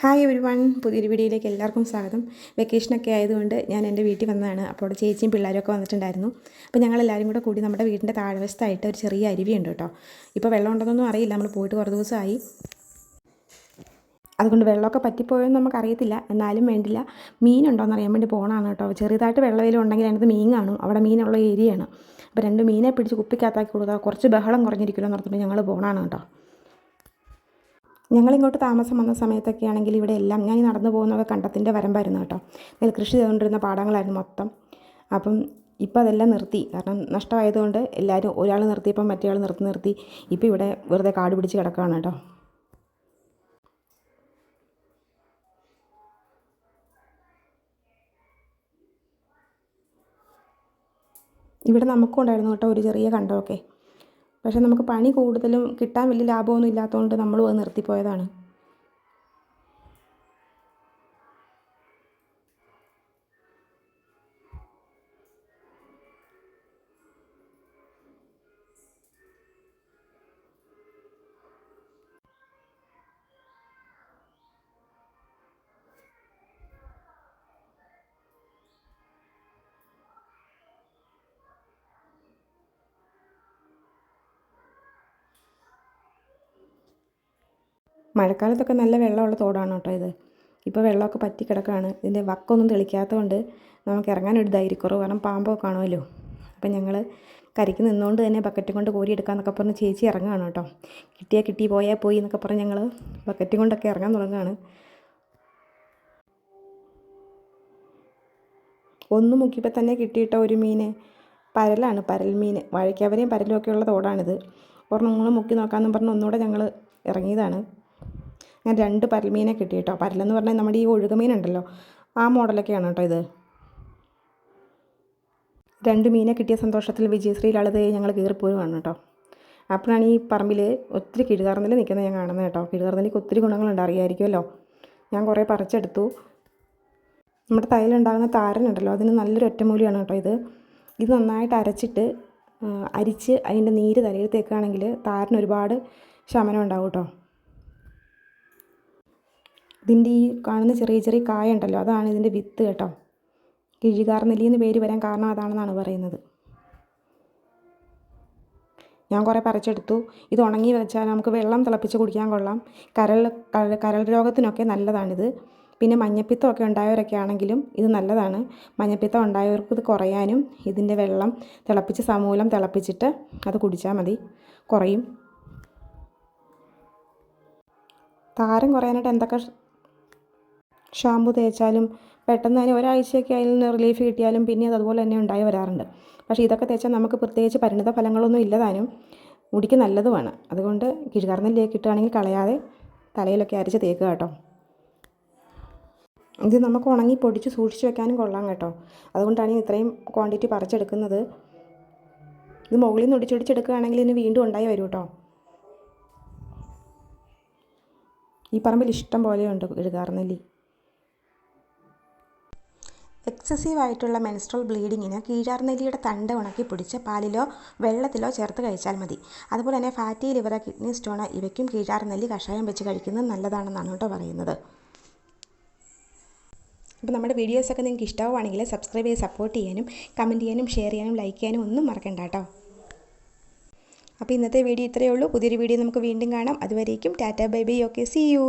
Hi everyone, പുതിയൊരു വീഡിയോയിലേക്ക് എല്ലാവർക്കും സ്വാഗതം. വെക്കേഷനൊക്കെ ആയതുകൊണ്ട് ഞാൻ എൻ്റെ വീട്ടിൽ വന്നതാണ്. അപ്പോൾ അവിടെ ചേച്ചിയും പിള്ളേരൊക്കെ വന്നിട്ടുണ്ടായിരുന്നു. അപ്പോൾ ഞങ്ങളെല്ലാവരും കൂടി നമ്മുടെ വീടിൻ്റെ താഴ്വശത്തായിട്ട് ഒരു ചെറിയ അരുവിയുണ്ട് കേട്ടോ. ഇപ്പോൾ വെള്ളം ഉണ്ടെന്നൊന്നും അറിയില്ല, നമ്മൾ പോയിട്ട് കുറേ ദിവസമായി. അതുകൊണ്ട് വെള്ളമൊക്കെ പറ്റിപ്പോയെന്ന് നമുക്കറിയത്തില്ല, എന്നാലും വേണ്ടില്ല. മീനുണ്ടോയെന്ന് അറിയാൻ വേണ്ടി പോകണമാണ് കേട്ടോ. ചെറുതായിട്ട് വെള്ളമേലും ഉണ്ടെങ്കിൽ അതിനകത്ത് മീൻ കാണും. അവിടെ മീനുള്ള ഏരിയയാണ്. അപ്പോൾ 2 മീനെ പിടിച്ച് കുപ്പിക്കകത്താക്കി കൊടുക്കുക, കുറച്ച് ബഹളം കുറഞ്ഞിരിക്കുമല്ലോ എന്ന് ഓർത്തിട്ട് ഞങ്ങൾ പോകണമാണ് കേട്ടോ. ഞങ്ങളിങ്ങോട്ട് താമസം വന്ന സമയത്തൊക്കെ ആണെങ്കിൽ ഇവിടെ എല്ലാം ഞാൻ നടന്നു പോകുന്നതൊക്കെ കണ്ടത്തിൻ്റെ വരമ്പായിരുന്നു കേട്ടോ. നെൽകൃഷി ചെയ്തുകൊണ്ടിരുന്ന പാടങ്ങളായിരുന്നു മൊത്തം. അപ്പം ഇപ്പോൾ അതെല്ലാം നിർത്തി, കാരണം നഷ്ടമായതുകൊണ്ട് എല്ലാവരും ഒരാൾ നിർത്തിയപ്പം മറ്റേ ആൾ നിർത്തി ഇപ്പോൾ ഇവിടെ വെറുതെ കാട് പിടിച്ച് കിടക്കുകയാണ് കേട്ടോ. ഇവിടെ നമുക്കും ഉണ്ടായിരുന്നു കേട്ടോ ഒരു ചെറിയ കണ്ടമൊക്കെ. പക്ഷേ നമുക്ക് പണി കൂടുതലും കിട്ടാൻ വലിയ ലാഭമൊന്നും ഇല്ലാത്തതുകൊണ്ട് നമ്മളും അത് നിർത്തിപ്പോയതാണ്. മഴക്കാലത്തൊക്കെ നല്ല വെള്ളമുള്ള തോടാണ് കേട്ടോ ഇത്. ഇപ്പോൾ വെള്ളമൊക്കെ പറ്റി കിടക്കുകയാണ്. ഇതിൻ്റെ വക്കൊന്നും തെളിക്കാത്തതുകൊണ്ട് നമുക്ക് ഇറങ്ങാനൊരു ധൈര്യക്കുറവ്, കാരണം പാമ്പൊക്കെ കാണുമല്ലോ. അപ്പം ഞങ്ങൾ കരയ്ക്ക് നിന്നുകൊണ്ട് തന്നെ ബക്കറ്റ് കൊണ്ട് കോരിയെടുക്കാമെന്നൊക്കെ പറഞ്ഞ് ചേച്ചി ഇറങ്ങുകയാണ് കേട്ടോ. കിട്ടിയാൽ കിട്ടി, പോയാൽ പോയി എന്നൊക്കെ പറഞ്ഞ് ഞങ്ങൾ ബക്കറ്റ് കൊണ്ടൊക്കെ ഇറങ്ങാൻ തുടങ്ങുകയാണ്. ഒന്ന് മുക്കിയപ്പോൾ തന്നെ കിട്ടിയിട്ട ഒരു മീൻ പരലാണ്, പരൽ മീൻ. വാഴയ്ക്കാവരെയും പരലും ഒക്കെ ഉള്ള തോടാണിത്. ഒരെണ്ണം നിങ്ങൾ മുക്കി നോക്കാമെന്ന് പറഞ്ഞ് ഒന്നുകൂടെ ഞങ്ങൾ ഇറങ്ങിയതാണ്. ഞാൻ 2 പരൽമീനെ കിട്ടി കേട്ടോ. പരലെന്ന് പറഞ്ഞാൽ നമ്മുടെ ഈ ഒഴുകുമീനുണ്ടല്ലോ, ആ മോഡലൊക്കെയാണ് കേട്ടോ ഇത്. 2 മീനെ കിട്ടിയ സന്തോഷത്തിൽ വിജയശ്രീയിലുള്ളത് ഞങ്ങൾ കയറിപ്പോവുകയാണ് കേട്ടോ. അപ്പോഴാണ് ഈ പറമ്പിൽ ഒത്തിരി കിഴുകാർന്നെല്ലി നിൽക്കുന്നത് ഞാൻ കാണുന്നത് കേട്ടോ. കിഴുകാർന്നെല്ലിക്ക് ഒത്തിരി ഗുണങ്ങളുണ്ട്, അറിയാമായിരിക്കുമല്ലോ. ഞാൻ കുറേ പറിച്ചെടുത്തു. നമ്മുടെ തൈലുണ്ടാകുന്ന താരനുണ്ടല്ലോ, അതിന് നല്ലൊരു ഒറ്റമൂലിയാണ് കേട്ടോ ഇത്. ഇത് നന്നായിട്ട് അരിച്ച് അതിൻ്റെ നീര് തലയിൽ തേക്കുകയാണെങ്കിൽ താരന് ഒരുപാട് ശമനം ഉണ്ടാവും കേട്ടോ. ഇതിൻ്റെ ഈ കാണുന്ന ചെറിയ ചെറിയ കായ ഉണ്ടല്ലോ, അതാണ് ഇതിൻ്റെ വിത്ത് കേട്ടോ. കിഴികാർനെല്ലി എന്ന് പേര് വരാൻ കാരണം അതാണെന്നാണ് പറയുന്നത്. ഞാൻ കുറേ പറിച്ചെടുത്തു. ഇത് ഉണങ്ങി വെച്ചാൽ നമുക്ക് വെള്ളം തിളപ്പിച്ച് കുടിക്കാൻ കൊള്ളാം. കരൾ രോഗത്തിനൊക്കെ നല്ലതാണിത്. പിന്നെ മഞ്ഞപ്പിത്തമൊക്കെ ഉണ്ടായവരൊക്കെ ആണെങ്കിലും ഇത് നല്ലതാണ്. മഞ്ഞപ്പിത്തം ഉണ്ടായവർക്ക് ഇത് കുറയാനും ഇതിൻ്റെ വെള്ളം തിളപ്പിച്ച് സമൂലം തിളപ്പിച്ചിട്ട് അത് കുടിച്ചാൽ മതി, കുറയും. താരം കുറയാനായിട്ട് എന്തൊക്കെ ഷാമ്പു തേച്ചാലും പെട്ടെന്ന് തന്നെ ഒരാഴ്ചയൊക്കെ അതിൽ നിന്ന് റിലീഫ് കിട്ടിയാലും പിന്നെ അത് അതുപോലെ തന്നെ ഉണ്ടായി വരാറുണ്ട്. പക്ഷേ ഇതൊക്കെ തേച്ചാൽ നമുക്ക് പ്രത്യേകിച്ച് പരിണിത ഫലങ്ങളൊന്നും ഇല്ലതാനും മുടിക്ക് നല്ലതുമാണ്. അതുകൊണ്ട് കിഴുകാർന്നെല്ലിയൊക്കെ കിട്ടുകയാണെങ്കിൽ കളയാതെ തലയിലൊക്കെ അരച്ച് തേക്കുക കേട്ടോ. ഇത് നമുക്ക് ഉണങ്ങി പൊടിച്ച് സൂക്ഷിച്ച് വെക്കാനും കൊള്ളാം കേട്ടോ. അതുകൊണ്ടാണ് ഇത്രയും ക്വാണ്ടിറ്റി പറിച്ചെടുക്കുന്നത്. ഇത് മുകളിൽ നിന്ന് ഒടിച്ചൊടിച്ചെടുക്കുകയാണെങ്കിൽ ഇനി വീണ്ടും ഉണ്ടായി വരും കേട്ടോ. ഈ പറമ്പിൽ ഇഷ്ടം പോലെയുണ്ട് കിഴുകാർനെല്ലി. എക്സസീവായിട്ടുള്ള മെൻസ്ട്രൽ ബ്ലീഡിങ്ങിന് കീഴാർനെല്ലിയുടെ തണ്ട് ഉണക്കി പൊടിച്ച് പാലിലോ വെള്ളത്തിലോ ചേർത്ത് കഴിച്ചാൽ മതി. അതുപോലെ തന്നെ ഫാറ്റി ലിവർ, കിഡ്നി സ്റ്റോൺ ഇവയ്ക്കും കീഴാർനെല്ലി കഷായം വെച്ച് കഴിക്കുന്നത് നല്ലതാണെന്നാണ് കേട്ടോ പറയുന്നത്. അപ്പോൾ നമ്മുടെ വീഡിയോസൊക്കെ നിങ്ങൾക്ക് ഇഷ്ടമാവുകയാണെങ്കിൽ സബ്സ്ക്രൈബ് ചെയ്ത് സപ്പോർട്ട് ചെയ്യാനും കമൻറ്റ് ചെയ്യാനും ഷെയർ ചെയ്യാനും ലൈക്ക് ചെയ്യാനും ഒന്നും മറക്കണ്ട കേട്ടോ. അപ്പോൾ ഇന്നത്തെ വീഡിയോ ഇത്രയേ ഉള്ളൂ. പുതിയൊരു വീഡിയോ നമുക്ക് വീണ്ടും കാണാം. അതുവരേക്കും tata bye bye, okay, see U.